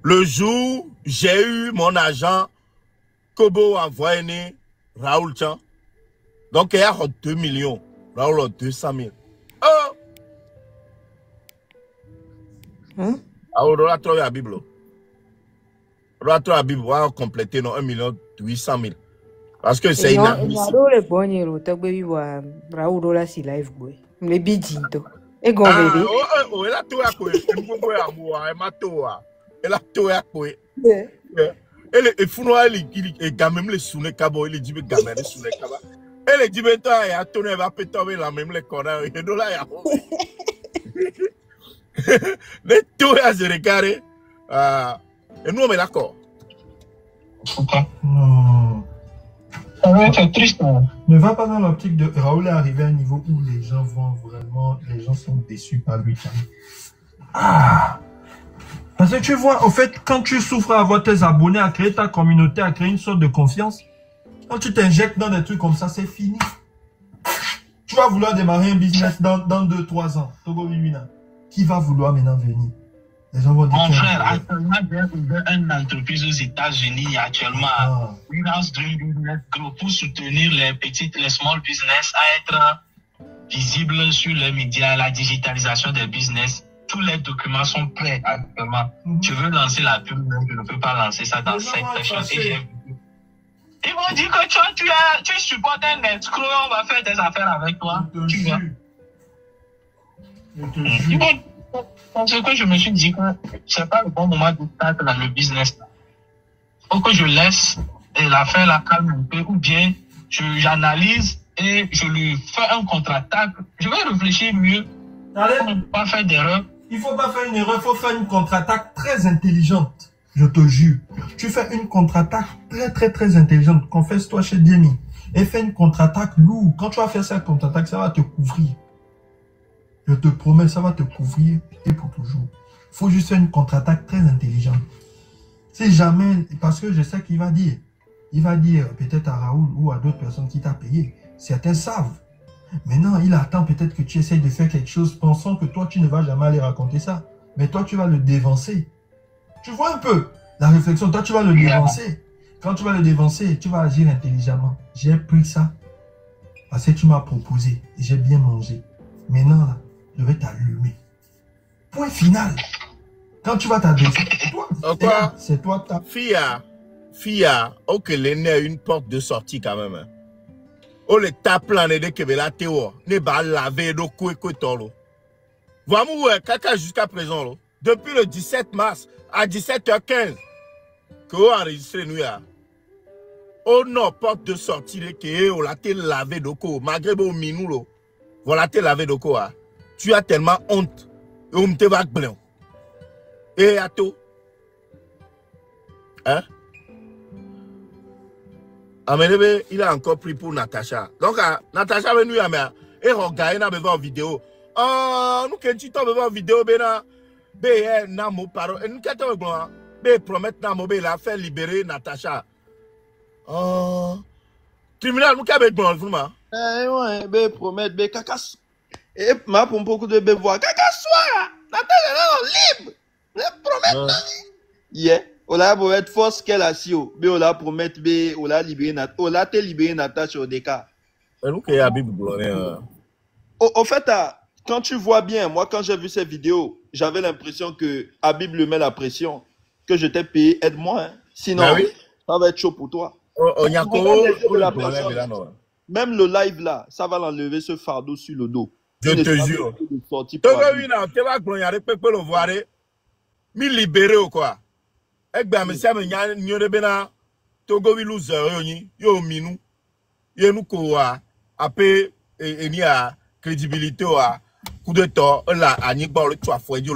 Le jour, j'ai eu mon agent Kobo envoyé Raoul Chan. Donc, il y a 2 millions. Raoul a 200 000. Oh! Alors, on a trouvé la Bible. On a trouvé la Bible. On va compléter 1 800 000. Parce que c'est inadmissible. Et Founoua, il gagne même les sounés kabo, il dit gamin les sounés kaba. Et les dit maintenant, il a tourné, il va péter la même les connards. Et donc là, il y a. Les tout à se regarder. Et nous, on est d'accord. Non. C'est triste. Ne va pas dans l'optique de Raoul est arrivé à un niveau où les gens vont vraiment, les gens sont déçus par lui. Parce que tu vois, au fait, quand tu souffres à avoir tes abonnés, à créer ta communauté, à créer une sorte de confiance, quand tu t'injectes dans des trucs comme ça, c'est fini. Tu vas vouloir démarrer un business dans 2-3 ans. Togo Vivina. Qui va vouloir maintenant venir? Les gens vont dire. Mon frère, actuellement, j'ai ouvert une entreprise aux États-Unis actuellement. Freelance Dream Business Group pour soutenir les small business à être visibles sur les médias, la digitalisation des business. Tous les documents sont prêts actuellement. Tu veux lancer la pub, mais je ne peux pas lancer ça dans 5 sessions. Ils vont dire que tu supportes un escroc, on va faire des affaires avec toi. Tu vois. Ce que je me suis dit que c'est pas le bon moment de start dans le business. Il faut que je laisse l'affaire la calme un peu, ou bien j'analyse et je lui fais un contre-attaque. Je vais réfléchir mieux pour ne pas faire d'erreur. Il ne faut pas faire une erreur, il faut faire une contre-attaque très intelligente. Je te jure. Tu fais une contre-attaque très intelligente. Confesse-toi chez Diemi. Et fais une contre-attaque lourde. Quand tu vas faire cette contre-attaque, ça va te couvrir. Je te promets, ça va te couvrir et pour toujours. Il faut juste faire une contre-attaque très intelligente. Si jamais, parce que je sais qu'il va dire peut-être à Raoul ou à d'autres personnes qui t'ont payé. Certains savent. Maintenant, il attend peut-être que tu essayes de faire quelque chose pensant que toi, tu ne vas jamais aller raconter ça. Mais toi, tu vas le dévancer. Tu vois un peu la réflexion. Toi, tu vas le dévancer. Quand tu vas le dévancer, tu vas agir intelligemment. J'ai pris ça parce que tu m'as proposé et j'ai bien mangé. Maintenant, là, je vais t'allumer. Point final. Quand tu vas t'adresser, c'est toi ta Fia, ok, l'aîné a une porte de sortie quand même. Oh, le tape là, ne que la théo, ne va laver do koué tolo. Vraiment, caca jusqu'à présent, depuis le 17 mars à 17h15, que vous enregistrez nous là. Oh non, porte de sortie, que on l'a lavé do ko, malgré bon minou, voilà te lavé do ko. Tu as tellement honte, et on te va blanc. Et à tout. Hein? Amenebe, il a encore pris pour Natacha. Donc, Natacha venu à moi et regarde, il a besoin de vidéo. Oh, nous, quand tu t'en en vidéo, na mo paro. Et nous, quand tu veux promettre na mo, la faire libérer Natacha. Oh, tribunal, nous, qu'avec bon, vraiment. Ouais, promettre, cacasse. Et ma pour beaucoup de voir. Cacasse, Natacha, là, libre. Promettre, yeah. On a pour être force qu'elle a si haut. Mais on a promettre, on a libéré Natacha au déca. Au fait, quand tu vois bien, moi, quand j'ai vu ces vidéos, j'avais l'impression que Habib le met la pression, que je t'ai payé, aide-moi. Hein. Sinon, ça va être chaud pour toi. Même le live là, ça va l'enlever ce fardeau sur le dos. Je te jure. Mi libéré ou quoi? Egba me sia me nyore bena Togo wi loser yo minu. Ye nou ko apé eni a crédibilité wa coup de temps la ani gba le twa fouedi.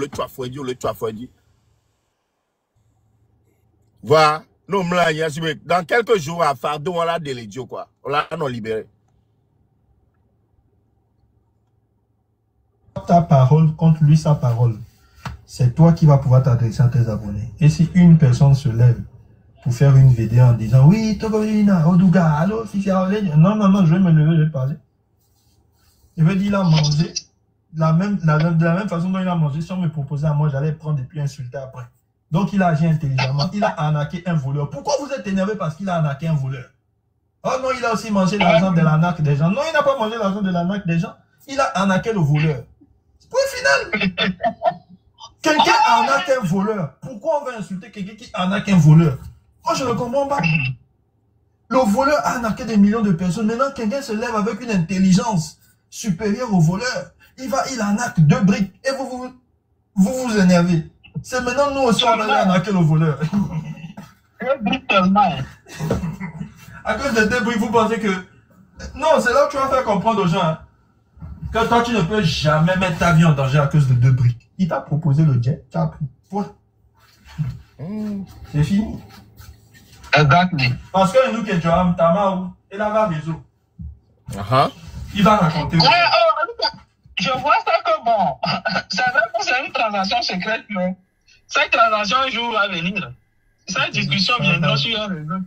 Voilà, non mla ya sibe dans quelques jours à fardeau on l'a délédio quoi. On l'a non libéré. Ta parole contre lui sa parole. C'est toi qui vas pouvoir t'adresser à tes abonnés. Et si une personne se lève pour faire une vidéo en disant oui, Togolina, Odouga, allô, non, je vais me lever, je vais parler. Je vais dire là, manger. de la même façon dont il a mangé, si on me proposait à moi, j'allais prendre et puis insulter après. Donc, il a agi intelligemment. Il a arnaqué un voleur. Pourquoi vous êtes énervé parce qu'il a arnaqué un voleur? Oh non, il a aussi mangé l'argent de l'arnaque des gens. Non, il n'a pas mangé l'argent de l'arnaque des gens. Il a arnaqué le voleur. Point final. Quelqu'un arnaque un voleur. Pourquoi on va insulter quelqu'un qui arnaque un voleur? Moi, je ne comprends pas. Le voleur a arnaqué des millions de personnes. Maintenant, quelqu'un se lève avec une intelligence supérieure au voleur. Il arnaque 2 briques. Et vous énervez. C'est maintenant nous aussi, on va arnaquer le voleur. 2 briques seulement. À cause de 2 briques, vous pensez que... Non, c'est là que tu vas faire comprendre aux gens hein, que toi, tu ne peux jamais mettre ta vie en danger à cause de 2 briques. Il t'a proposé le jet, tu as pris. Point. C'est fini. Exactement. Parce que nous, que tu as Tamaou, il a réseau. Il va raconter. Je vois ça que bon, c'est une transaction secrète, mais cette transaction un jour va venir. Cette discussion viendra sur un réseau.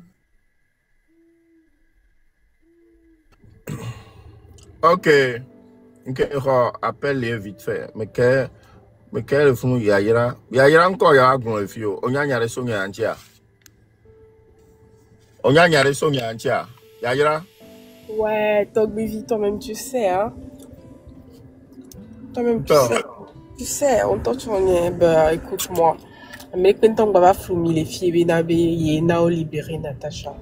Ok. Appelle-les vite fait. Mais quel fou Yayira? Yayira encore y a un fio. On y a reçu un tia. On y a reçu un tia. Yayira? Ouais, Togbivi, toi-même tu sais, hein. Toi-même tu sais. Tu sais, on t'entend, bah écoute-moi. Mais quand on va floumer les filles, il y a libéré Natacha.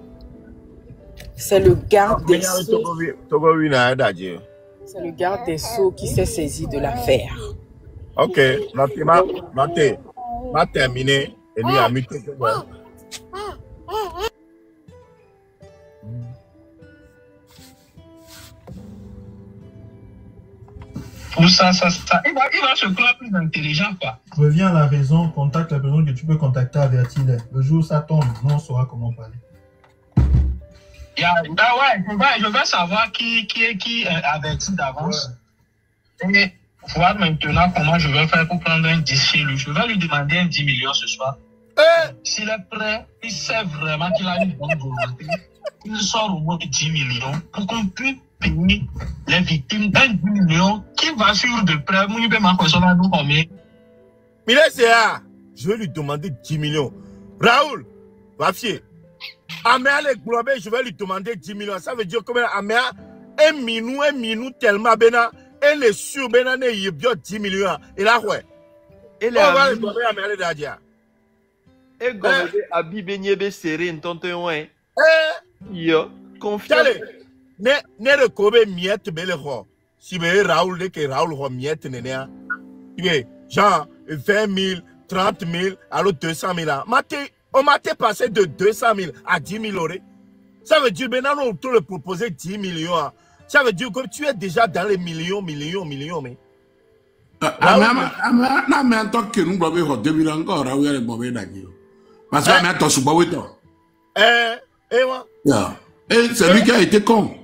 C'est le garde des Sceaux. C'est le garde des Sceaux qui s'est saisi de l'affaire. Ok, m'a terminé et lui a mis tout le monde. Pour ça, il va se croire plus intelligent, quoi. Reviens à la raison, contacte la personne que tu peux contacter, avertis-les. Le jour où ça tombe, nous on saura comment parler. Je vais savoir qui est averti d'avance. Ouais. Et voir maintenant comment je vais faire pour prendre un 10 chez lui. Je vais lui demander un 10 millions ce soir. S'il est prêt, il sait vraiment qu'il a une bonne volonté. Il sort au moins 10 millions pour qu'on puisse payer les victimes d'un 10 millions qui va suivre de près. Mais là, c'est là. Je vais lui demander 10 millions. Raoul, va fier. Améa les globés, je vais lui demander 10 millions. Ça veut dire combien Améa, un minou tellement bénin, et les sur bénin, il y a 10 millions. Et là, ouais. Et les amis. Améa les dadia. Et gombe abi benyebe serré une tonton ouais. Yo, confiance. Ne le kobe miette bele ho. Si be Raoul de que Raoul ho miette nenia. Genre 20 000, 30 000, alors 200 000. On m'a passé de 200 000 à 10 000 euros. Ça veut dire maintenant on te le proposer 10 millions. Ça veut dire que tu es déjà dans les millions, mais. Mais en tant que nous avons 2 millions encore, Raoul est mauvais d'ailleurs. Parce que maintenant, tu et c'est lui qui a été con.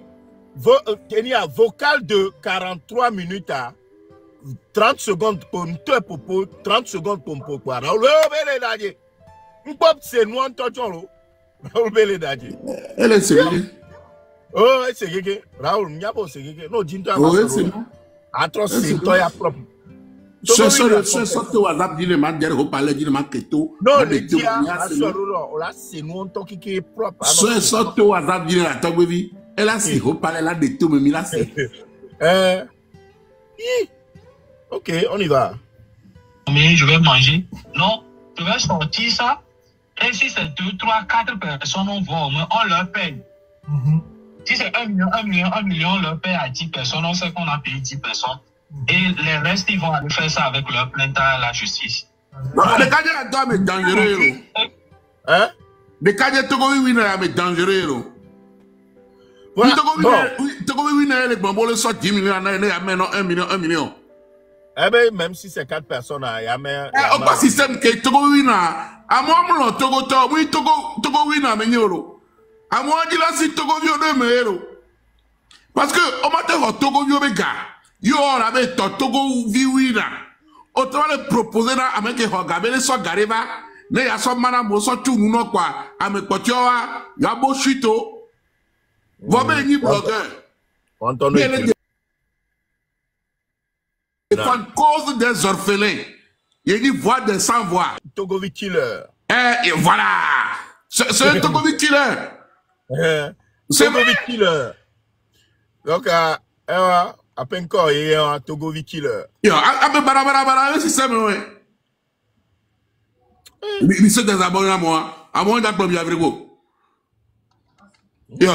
Vocal de 43 minutes à 30 secondes pour 30 secondes pour quoi. Raoul, c'est nous en touchant. Raoul Beledadji. Elle est sérieux. Oh, c'est quelqu'un. Raoul, n'y a pas c'est quelqu'un. Non, dis-toi. Oui, c'est bon. Atroce, c'est toi propre. Ce sorte où WhatsApp dit le mat derrière au palais dit le mat keto. Non, le dia, là c'est nous en tant qui est propre. Ce sorte où WhatsApp dit la togbevi. Elle a si au palais là de tout mais là c'est. Ok, on y va. Mais je vais manger. Non, je vais sortir ça. Et si c'est 2, 3, 4 personnes, on leur paye. Si c'est 1 million, on leur paye à 10 personnes. On sait qu'on a payé 10 personnes. Et les restes, ils vont aller faire ça avec leur plainte à la justice. Non, les cas de toi, mais dangereux. Hein? Les cas de Togo, oui, mais dangereux. Oui, Togo, oui, les bambous sortent 10 millions, maintenant 1 million. Eh bien, même si c'est 4 personnes, il y a même. Au pas système que Togo, oui, à moi, Togo, oui, Togo, oui, mais nyoro. À moi, je dis là, si Togo, oui, mais parce que, au matin, Togo, oui, gars. Yo on avait Togo viwina. Autant le proposer là avec que Hogabele soit gareba. Ne ya so mana mo so tu no kwa ame potioa ya bo shito. Vous avez ni blogueur. défendre cause des orphelins. Il dit voix des sans voix. Togovi killer. Et voilà. C'est un Togovi killer. C'est Togovi killer. Donc, à peine encore, il y a un Togovi killer. Yo, c'est ça, mais mais c'est des abonnés à moi. À moi, d'accord, bien avec vous. Yo.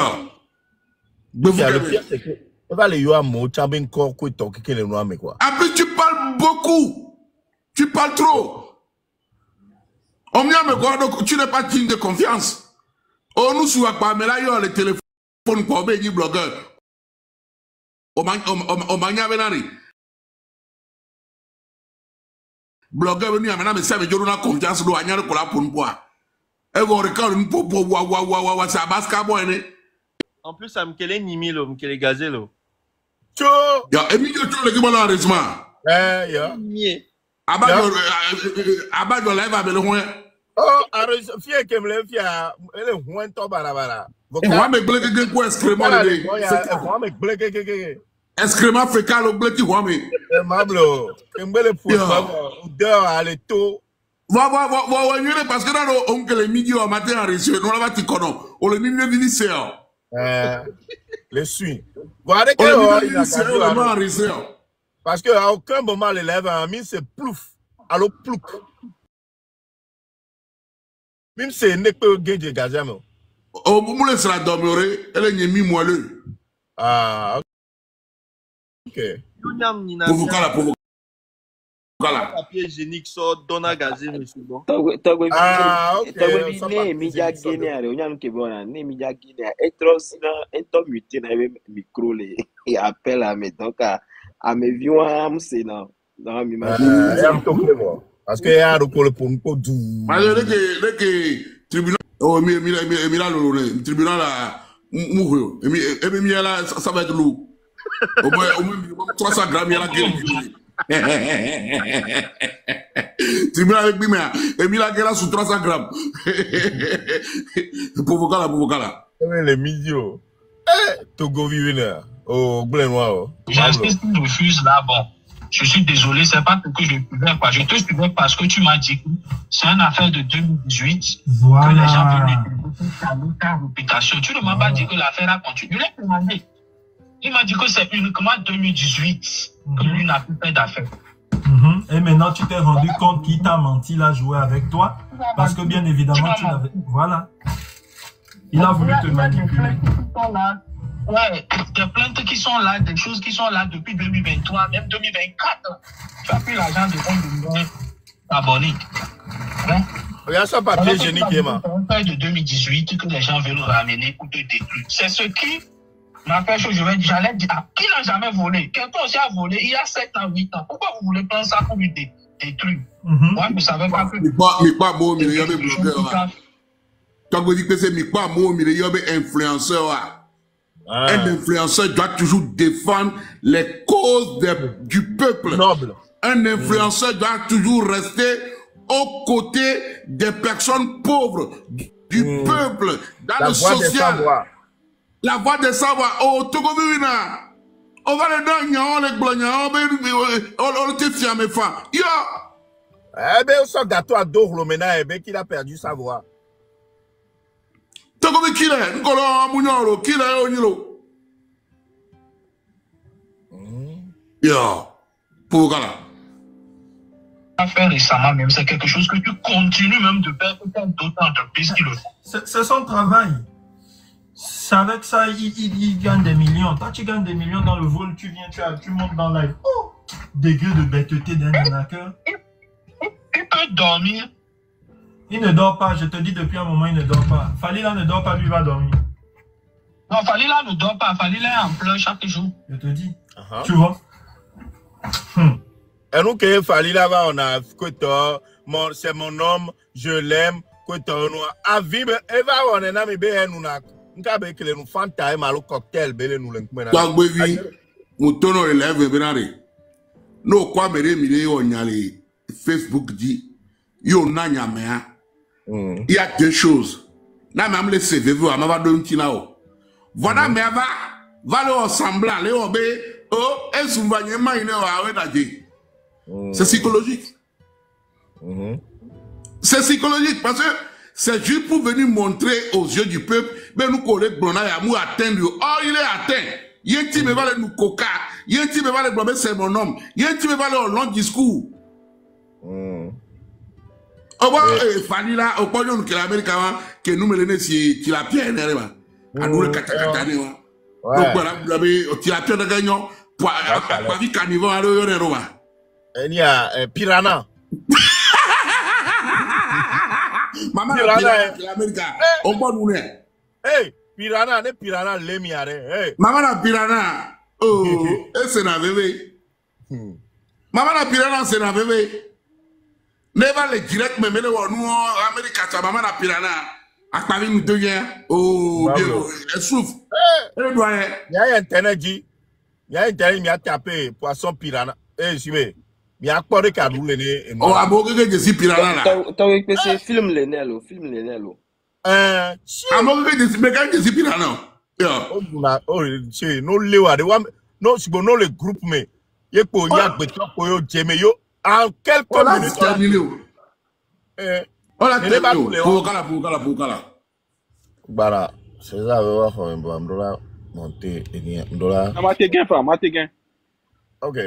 Le pire, c'est que va les yoa mo chabin corps quoi toi qui les noirs mais quoi. Après tu parles beaucoup. Tu parles trop. On vient me quoi donc tu n'es pas digne de confiance. On nous soit pas mais là yo le téléphone pour be blogueur. O manya benari. Blogueur venu amena me ça me joro na confiance do anyare ko la pour moi. E go record une po wa ça baska boy. En plus, ça me kele nimi lo, me kele gazelo. Cho. Ya Emilio Cho le gibon enregistrement. Ya. Abajo live avec le roi. Oh, fie que me le fia, ele roi to barabara. Et moi me blé que quoi excrément le. Moi me blé que. Excrément fécal le blé qui roi me. Mablo, kembele pour dehors aller tôt. Va parce que là on que les midi au matin enregistré, on va t'ikono. On le milieu du lycée. Les suis. Voilà que parce que à aucun moment l'élève a mis c'est plouf. Alors plouk. Même c'est n'est que gagner gazamo. Oh, vous me laissez la dormir, elle est mis moelleux. Ah, ok. Pour vous caler. Papier hygiénique sort donna gazé monsieur bon. Ah, ok. Ne media Guinée a réunion que bon ne media Guinée est muté na micro les et appel à mes donc à mes vieux am c'est non mi ma parce que ya ro pour du mais le tribunal oh mira le tribunal là mourir et mi là ça va être lourd au moins 300 grammes là tribunal avec Bimea et mi là qui là sous 300 grammes pour vous là les midio Togo winner oh blé noir j'insiste tu refuses là bon je suis désolé c'est pas que je suivais pas je te suivais parce que tu m'as dit que c'est une affaire de 2018 voilà. Que les gens veulent ta réputation tu ne m'as pas dit que l'affaire a continué il m'a dit que c'est uniquement 2018 que lui n'a plus fait d'affaires. Et maintenant, tu t'es rendu compte qu'il t'a menti, il a joué avec toi. Parce que bien évidemment, tu l'avais... Voilà. Il a voulu te manipuler. Ouais, des plaintes qui sont là, des choses qui sont là depuis 2023, même 2024. Tu as pris l'argent de abonnés. Regarde ça papier hygiénique, Emma. C'est de 2018 que les gens veulent ramener pour te détruire. C'est ce qui m'a fait chaud. J'allais dire, qui n'a jamais volé? Quelqu'un aussi a volé il y a 7 ans, 8 ans. Pourquoi vous voulez prendre ça pour lui détruire? Moi, je ne savais pas que... Mais pas bon, mais il y avait bloqueur. Quand vous dites que c'est pas bon, mais il y avait influenceur. Un influenceur doit toujours défendre les causes du peuple. Noble. Un influenceur doit toujours rester aux côtés des personnes pauvres, du peuple, dans le social. La voix des savoirs. Oh, Togovina. On va le donner, on le blogner, on le tient mes femmes. Yo! Eh bien, on sort gâteau à dos, le ménage, eh bien, qu'il a perdu sa voix. Togovi qui est? N'kolo amunyoro, qui est oniro? Yo! Pour gala. Faire récemment même, c'est quelque chose que tu continues même de faire autant d'autres entreprises qui le font. C'est son travail. C'est avec ça, il gagne des millions. Toi, tu gagnes des millions dans le vol, tu viens, tu montes dans live. Oh! Degré de bêteté d'un arnaqueur. Il peut dormir. Il ne dort pas, je te dis depuis un moment, il ne dort pas. Falila ne dort pas, lui va dormir. Non, Falila ne dort pas, Falila est en pleurs chaque jour. Je te dis. Tu vois? Et nous, que Falila va, on a c'est mon homme, je l'aime, à vivre, et va, on est là, mais bien, nous n'a pas que nous fanta et malo cocktail, belle nous l'encoumena. Toi, baby, mon tonneau élève, benari. No, quoi, mais les on y a les Facebook dit, yo, nanya, mea. Il y a deux choses. Là, même les CV, vous, à ma donner un là-haut. Voilà, mais va le ressembler, les obé, oh, et souvent, il y a une heure à C'est psychologique. C'est psychologique parce que c'est juste pour venir montrer aux yeux du peuple, ben nous collègues Brona Yamou atteindre. Oh, il est atteint. Il y a un type qui va nous coca. Il y a un type qui va blâmer, c'est mon homme. Il y a un type qui va le long discours. Oh, Fanny là, au point où l'Amérique que nous me l'avons si tu la pierre, à nous le katakatane. Donc voilà, vous avez tu la pierre de gagnant pour vie carnivore à l'euro. Il y a Piranha. Maman, l'Amérique, on peut nous dire. Hey, Piranha, ne Piranha, l'emiare. Hey. Maman, la Piranha. Oh, et c'est un bébé. Maman, la Piranha, c'est un bébé. Ne va le direct, mais nous, en Amérique, maman, la Piranha. À Paris, nous devient. Oh, bien, elle souffre. Elle doit être. Il y a Internet, il y a Internet, il y a tapé poisson Piranha. Eh, je vais. Il y a quoi de cadeau, oh, à beaucoup que je suis Piranha là. T'as vu que c'est film Lenello, film Lenello. À beaucoup que je suis Piranha. Oh, c'est non lewa de wa non si bon non le groupe mais y ko ya gbeto ko yo jeme yo en quelques minutes terminé. On a terminé. Pour kala. Bara, c'est ça va faire un dollar monter et dollar. Mate gain. OK.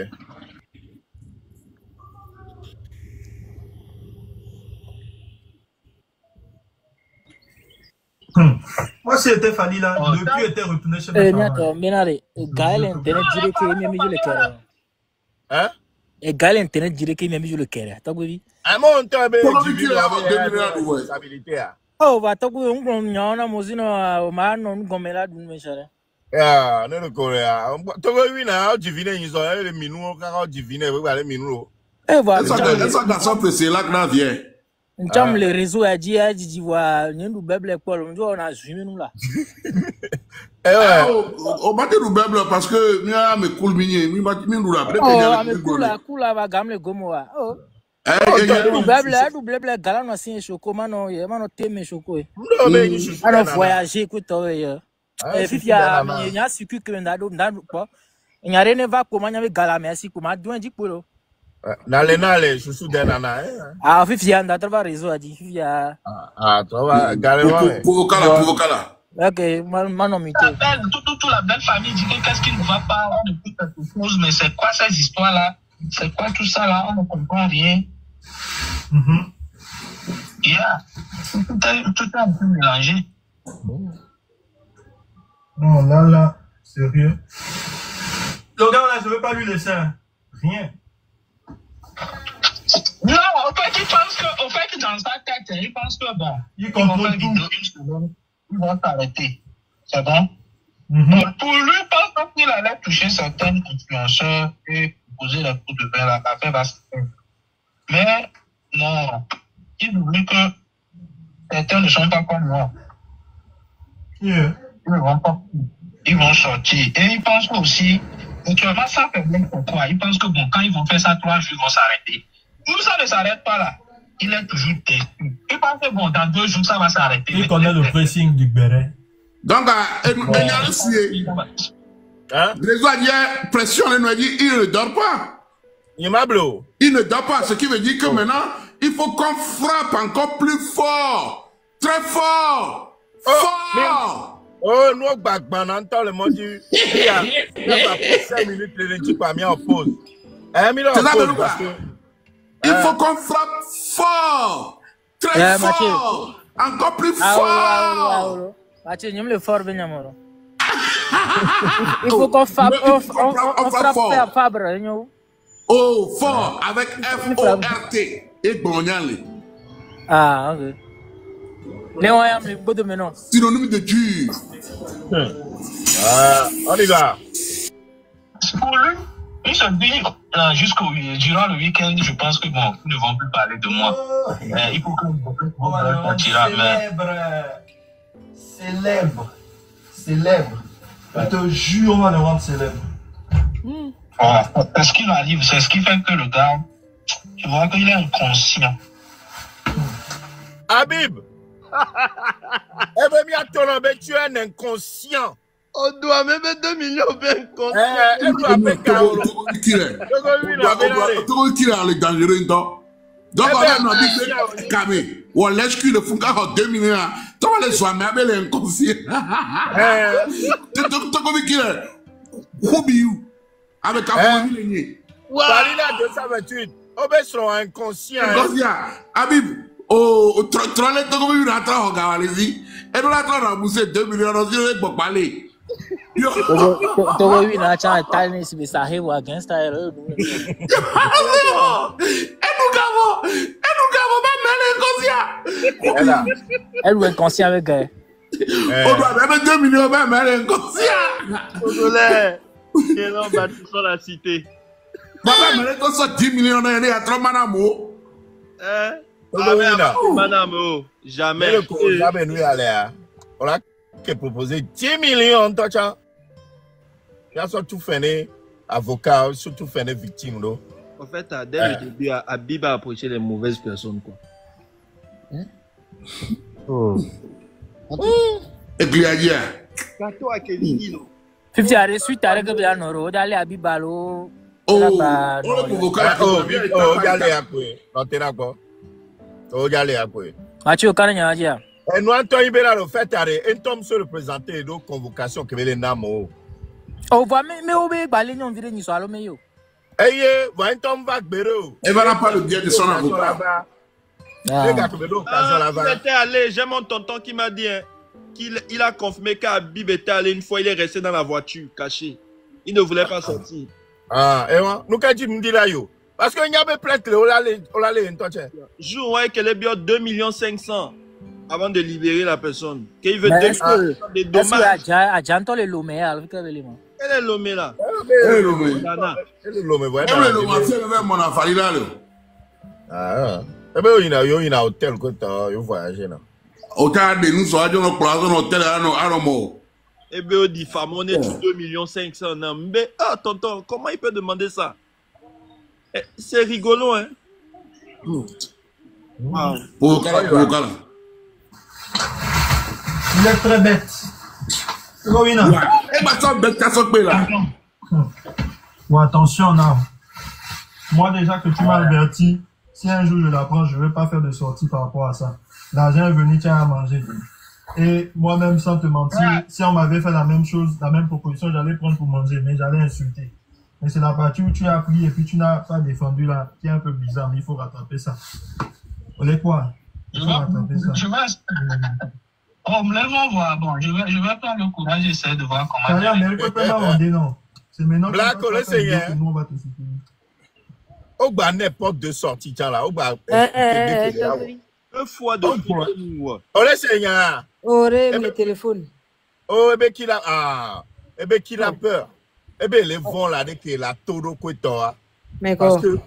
Moi, si c'était Fanny là, depuis était retourné chez mes parents. Menare, Gaël internet direct qui m'a mis le cœur. Hein? Et Gaël internet direct qui m'a mis le cœur. T'as vu? À mon temps, responsabilité. Oh, va t'as vu on nyana mozino o mano ngomela du mechare. Ah, ne le Korea. Togo wina, divine ils ont le minu ka divine, vous allez minu. Eh voilà. Ça garçon pressé là que vient. Njam le réseau a dit wa nyendu bible école on a zoomé nous là. Eh ouais. On va dire bible parce que mia me cool mini mi nous là après cool va gamle gomo wa. Oh. Bible gala no sin choko mano teme choko. Non mais je suis alors voyager écoute et fifia nya siku que ndado pas. Nyare ne va comment nya gala merci comment doin di polo. Nale, je suis des nana. Ah, Fifia, on a travaillé réseau, a dit Fifia. Ah, tu vas galérer. Pour Kala. Ok, manon, Toute la belle famille dit qu'est-ce qui ne va pas, on écoute quelque chose, mais c'est quoi ces histoires-là? C'est quoi tout ça là? On ne comprend rien. Yeah. Tout est un peu mélangé. Non, là, sérieux. Le gars là, je ne veux pas lui laisser rien. Non, en fait, dans sa tête, il pense que bon, il contrôle tout. Une seconde, ils vont s'arrêter. C'est bon? Donc, pour lui, il pense qu'il allait toucher certains influenceurs et poser les coups de verre, la café va se faire. Mais, non, il oublie que certains ne sont pas comme moi. Yeah. Ils vont sortir. Et ils pensent aussi, actuellement, ça fait bien pourquoi. Ils pensent que bon, quand ils vont faire ça 3 jours, ils vont s'arrêter. Tout ça ne s'arrête pas là. Il est toujours déçu. Il pense que bon, dans 2 jours, ça va s'arrêter. Il connaît le pressing du béret. Donc, il pression, il ne dort pas. Il ne dort pas, ce qui veut dire que maintenant, il faut qu'on frappe encore plus fort. Très fort. Fort. Oh, nous, Bagban, entend le monde du. Il y a pas 5 minutes, le type a mis en pause. Il faut qu'on frappe fort. Très fort. Encore plus fort. Il faut qu'on frappe. On frappe Fabre. Oh, fort. Avec F-O-R-T. Et Bonyale. Ah, ok. Synonyme de dur. On y va. Pour lui, il se dit, durant le week-end, je pense que bon, ils ne vont plus parler de moi. Il faut que on va le rendre célèbre. Je te jure, on va le rendre célèbre. C'est ce qui m'arrive, c'est ce qui fait que le gars, tu vois qu'il est inconscient. Habib! Eh bien, tu es un inconscient. On doit même 2 millions bien compte. Elle doit payer Kaolo. Togo qui est dangereux. Donc, on a dit que Kamé, on laisse qu'il le fonga en 2 millions. Toi, les soins, mais avec l'inconscient. Togo qui est. Who avec un peu de Paris là 228. On sont inconscients. Habib, au trolley Togo qui rentre en Gavalizi. Et nous l'avons remboursé 2 millions de pour parler. Togo oui na cha tani si bisa hewa against her. Et nous gavons même inconscient. Elle est inconscient avec elle. On doit même 2 millions même inconscient. Désolé. Quel homme bâtissant la cité. Papa, mais quand ça 10 millions il y a 3 manamo. Manamo, jamais. Jamais nous aller. On a proposé 10 millions, toi, tu as surtout fait avocat, surtout fait victime. En fait, dès le début, Habib a approché les mauvaises personnes. Quoi. Et puis, il y a dit. Kato a Kelly. 50 a reçu ta règle de la Noro, d'aller à Bibalo. Regardez à quoi. Non, t'es d'accord. Regardez à quoi. Mathieu, quand il y a dit. Et nous, Antoine Ibera, fait un tome se représenter de convocation que les Namo. Oh, mais au bé, balé, on dirait ni soit l'homme. Eh, un tome va béro. Et voilà pas le bien de son avocat. Il était allé, j'ai mon tonton qui m'a dit qu'il a confirmé qu'Habib était allé une fois, il est resté dans la voiture, caché. Il ne voulait pas sortir. Ah, et moi, nous, quand tu me dis là, yo. Parce qu'il y avait plein de on l'a les jour, ouais, qu'elle est bien 2 500 000 avant de libérer la personne. Qu'il veut des dommages. J'entends le lomé, alors que le lomé. Elle est lomé là. Elle est lomé. Elle est lomé. Elle est lomé. C'est même mon affaire là. Ah, eh bien, il y a un hôtel que tu as voyagé là. Hôtel de nous, soit dans le place, dans l'hôtel à Romo. Eh bien, on dit, femme, on est 2 500 000. Mais, ah, tonton, comment il peut demander ça? C'est rigolo, hein? Pour Kala. Il est très bête. Rowena. Et ma soeur bête, t'as sauté là. Bon, attention, non. Moi, déjà que tu m'as averti, si un jour je l'apprends, je ne vais pas faire de sortie par rapport à ça. L'argent est venu, tiens à manger. Et moi-même, sans te mentir, si on m'avait fait la même chose, la même proposition, j'allais prendre pour manger, mais j'allais insulter. Mais c'est la partie où tu as pris et puis tu n'as pas défendu là, qui est un peu bizarre, mais il faut rattraper ça. Vous quoi? Il faut rattraper ça. Oh, me laisse voir. Bon, je vais prendre le courage, j'essaie de voir comment. Mais il peut pas m'aborder, non. C'est maintenant que nous on va te soutenir. Au bas n'importe de sortie, tiens là, au bas. 2 fois de fois. Oh, les seigneurs. Oh, le téléphone. Oh, et qu'il a. Ah, et qu'il a peur. Eh bien, les vents là, dès que la todo quoi, parce que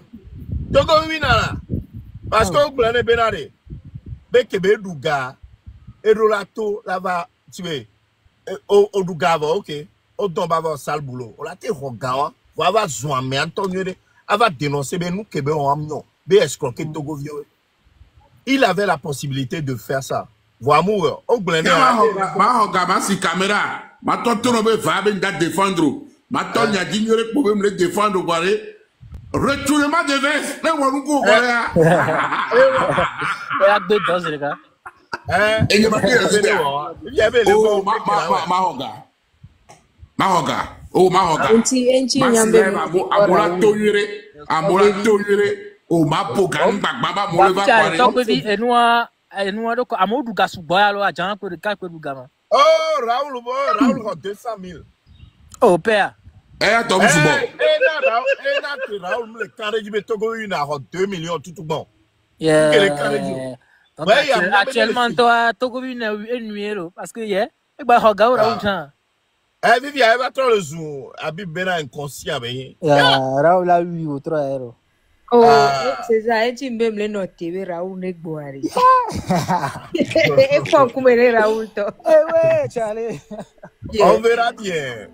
Togo là, parce que vous prenez Benade, dès que Bédouga et Rolato là va tuer, au Douga va ok, au Domba va sale boulot, on l'a été regawa, on va jouer mais Antonio, on va dénoncer ben nous que ben on a non, ben escroquer Togo vieux. Il avait la possibilité de faire ça. Voilà, on prenait. Ma si caméra, ma tonton va ben défendre. Maintenant, il y a d'ignorer pour me le défendre au barré. Retournement de veste. Là, on va nous courir. Il y a 2 doses, les gars. Et il y avait le bon. Mahoga. Oh, Mahoga. Amola toyure. Oh, ma pogan, baba, moleva. Oh, Raoul, 200 000. Oh, père. Attends, c'est bon. Raoul, le carré du Togo, il a 2 millions, tout bon. Actuellement, toi, Togo, il a une nuit, parce que, il va regarder Raoul. Eh, Vivian, elle va trop le zoom. Habib Bena inconscient, mais. Raoul a eu autre héros. Oh, c'est ça, et tu me le noter, Raoul n'est boire. Et faut qu'on me Raoul, toi. Eh ouais, Charlie. On verra bien.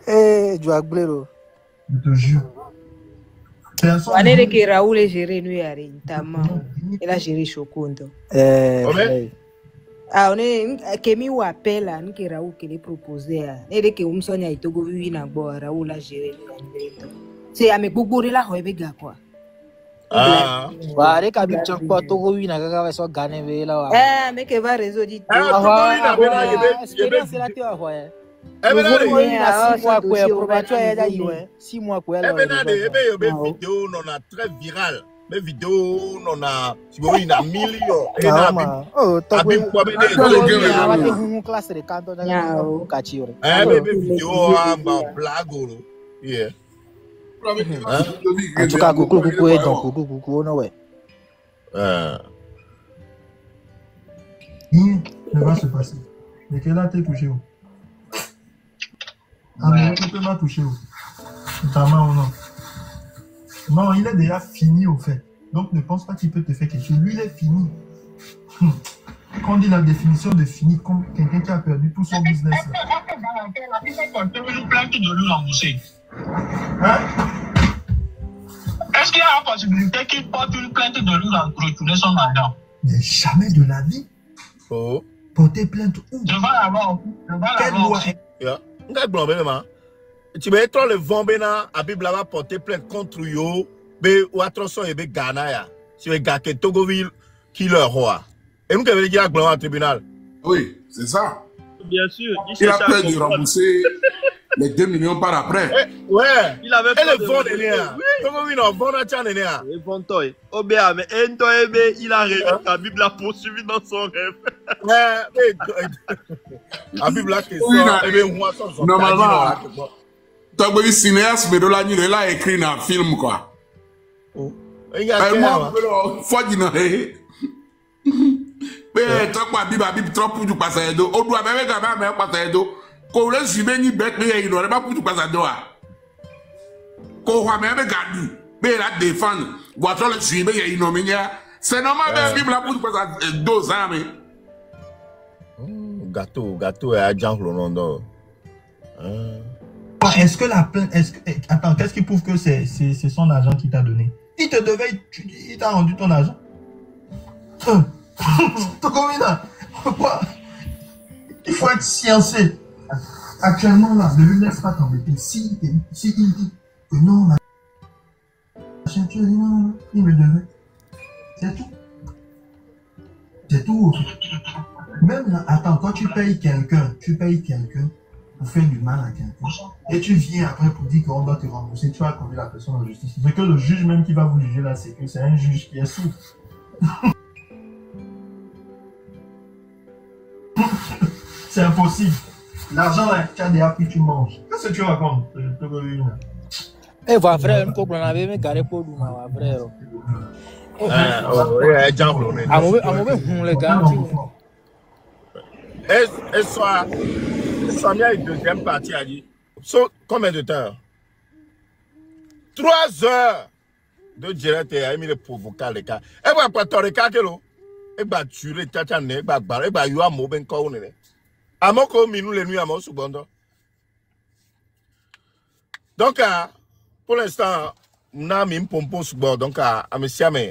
Eh, tu as blaireau. Je te jure. On est que Raoul est géré, nous, il a géré Chocondo. Ah, on est Kemi ou appel à Nki Raoul qui est proposé. Et dès que on s'en a été gouverne na bo Raoul a géré. C'est avec beaucoup de la hoébega quoi. Ah. Wa re ka bi chakpo to go wina kaka wa so gane ve la wa. Mais que va réseau dit. Expérience la te wa hoye. Eh ben allez. 6 mois quoi probatoire ya da yiwe. 6 mois quoi la. Eh ben allez, vidéo non a très viral. Mais vidéo non a si vous une million et na oh to quoi be classe de canto na ka chiore. Eh mais vidéo amba blague yeah. En tout cas coucou et donc coucou no ouais. Ne va se passer. Mais quelle a été touché où? Ah mais tu peux pas toucher où? Ta main ou non? Non, il est déjà fini au fait. Donc ne pense pas qu'il peut te faire quelque chose. Lui, il est fini. Quand on dit la définition de fini, comme quelqu'un qui a perdu tout son business. Hein? Est-ce qu'il y a la possibilité qu'il porte une plainte de lui retourner son mandat? Mais jamais de la vie. Oh. Porter plainte où? Devant la loi. Quelle loi? Tu vas être le vent bena Abibla va porter plainte contre yo be ou attention et be Ghana ya si le gars que Togoville qui le roi et nous qui veut dire à tribunal. Oui, c'est ça. Bien sûr, il a peur de rembourser les 2 millions par après. Ouais. Il avait peur de vent de néa. Togoville non vent na tchane néa. Et vent toi. Obéa mais Ntoye il a rêvé Abibla poursuivi dans son rêve. Ouais, Abibla que ça et be moi son normalement. Donc, le cinéaste, mais il a écrit un film, quoi. Il y a moi, faut dire, mais trop pas bib trop pour du passage d'eau. On doit même quand même passage d'eau. Qu'on le suive ni bête, mais il n'aurait pas pour du passage d'eau. Qu'on va même garder, mais la défendre. Voiture le suive, il n'en met rien. C'est normal, mais bib la pour du passage d'eau, ça, mais. Gâteau et agent le nom. Est-ce que la plainte. Attends, qu'est-ce qui prouve que c'est son agent qui t'a donné? Il te devait. Il t'a rendu ton argent. Pourquoi? Il faut être sciencé. Actuellement, là, ne lui laisse pas t'embêter. Si il dit que non, machin, tu dis non, il me devait. C'est tout. C'est tout. Même là, attends, quand tu payes quelqu'un pour faire du mal à quelqu'un, et tu viens après pour dire qu'on doit te rembourser, tu vas conduire la personne en justice. C'est que le juge même qui va vous juger là, c'est que c'est un juge qui est sourd. C'est impossible. L'argent là, tu as déjà pris, tu manges. Qu'est-ce que tu racontes? Eh, va frère, on a même carré pour nous, va frère. Et soit bien une deuxième partie a dit. Combien de temps? 3 heures de direct et a mis le provoquer les cas. Et va pas toi les cas que l'eau. Et va tuer tata ne, va barrer, va y avoir mot ben quoi on est. À mon commis nous les nuits à mon seconde. Donc pour l'instant, on a mis un pompon sur bord donc à monsieur